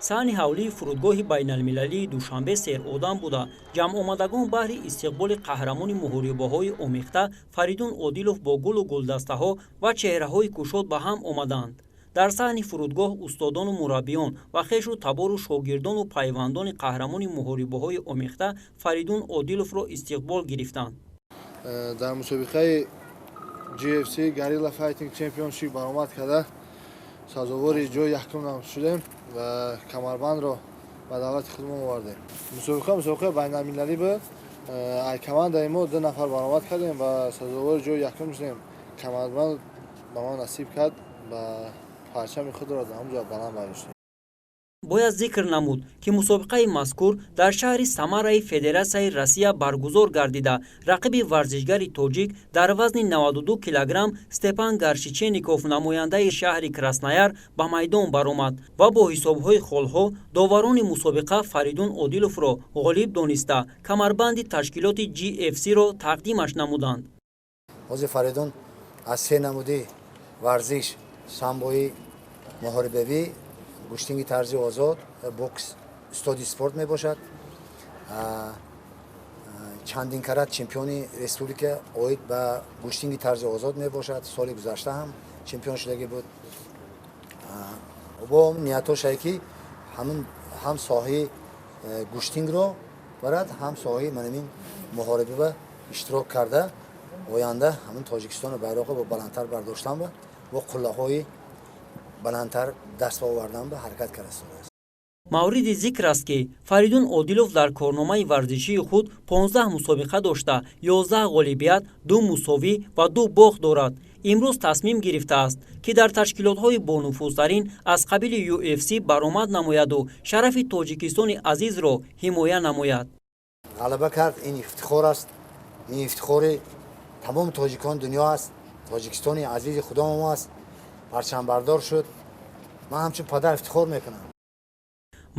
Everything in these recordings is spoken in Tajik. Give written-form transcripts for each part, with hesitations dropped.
саҳни ҳавлии фурудгоҳи байналмилалии душанбе серодам буда ҷамъомадагон баҳри истиқболи қаҳрамони муҳорибаҳои омехта Фаридун Одилов бо гулу гулдастаҳо ва чеҳраҳои кушод ба ҳам омаданд. дар саҳни фурудгоҳ устодону мураббиён ва хешу табору шогирдону пайвандони қаҳрамони муҳорибаҳои омехта Фаридун Одиловро истиқбол гирифтанд. дар мусобиқаи GFC Guerrilla Fighting Championship баромад карда сазовори ҷои якум шудем ва камарбандро ба давлати худмон овардем. Мусобиқа байналмилалӣ буд. Аз командаи мо 2 нафар баромад кардем ва сазовори ҷои якум шудем. Камарбанд ба мо насиб кард ва парчами худро дар ҳамҷо баланд бардоштем. бояд зикр намуд ки мусобиқаи мазкур дар шаҳри Самараи Федератсияи Россия баргузор гардида рақиби варзишгари тоҷик дар вазни 92 килограмм Степан Гаршичеников намояндаи шаҳри Краснояр ба майдон баромад ва бо ҳисобҳои холҳо доварони мусобиқа Фаридун Одиловро ғолиб дониста камарбанди ташкилоти GFC-ро тақдимаш намуданд. ҳозир Фаридун аз 3 намуди варзиш самбои муҳорибавӣ гӯштинги тарзи озод бокс устоди спорт мебошад. чандин карат чемпиони республика оид ба гӯштинги тарзи озод мебошад. соли гузашта ҳам чемпион шудагӣ буд. бо ниятошае ки ҳам соҳаи гӯштингро барад, ҳам соҳаи манамин муҳорибава иштирок карда оянда ҳамин Тоҷикистону байроқро бо баландтар бардоштан ва бо қуллаҳои баландтар даст ба овардан ба ҳаракат карда истодааст. мавриди зикр аст ки Фаридун Одилов дар корномаи варзишии худ 15 мусобиқа дошта 11 ғолибият, 2 мусовӣ ва 2 бохт дорад. имрӯз тасмим гирифтааст ки дар ташкилотҳои бонуфузтарин аз қабили UFC баромад намояду шарафи Тоҷикистони азизро ҳимоя намояд. ғалаба кард, ин ифтихор аст. ин ифтихори тамоми тоҷикони дунё аст. Тоҷикистони азизи худои мо аст. парчамбардор шуд. ман ҳамчун падар ифтихор мекунам.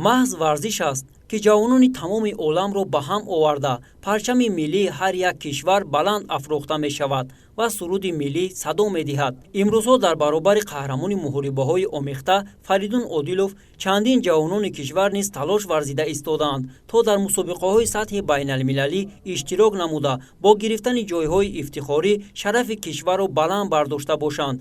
маҳз варзиш аст ки ҷавонони тамоми оламро ба ҳам оварда парчами миллии ҳар як кишвар баланд афрохта мешавад ва суруди миллӣ садо медиҳад. имрӯзҳо дар баробари қаҳрамони муҳорибаҳои омехта Фаридун Одилов чандин ҷавонони кишвар низ талош варзида истодаанд то дар мусобиқаҳои сатҳи байналмилалӣ иштирок намуда бо гирифтани ҷойҳои ифтихорӣ шарафи кишварро баланд бардошта бошанд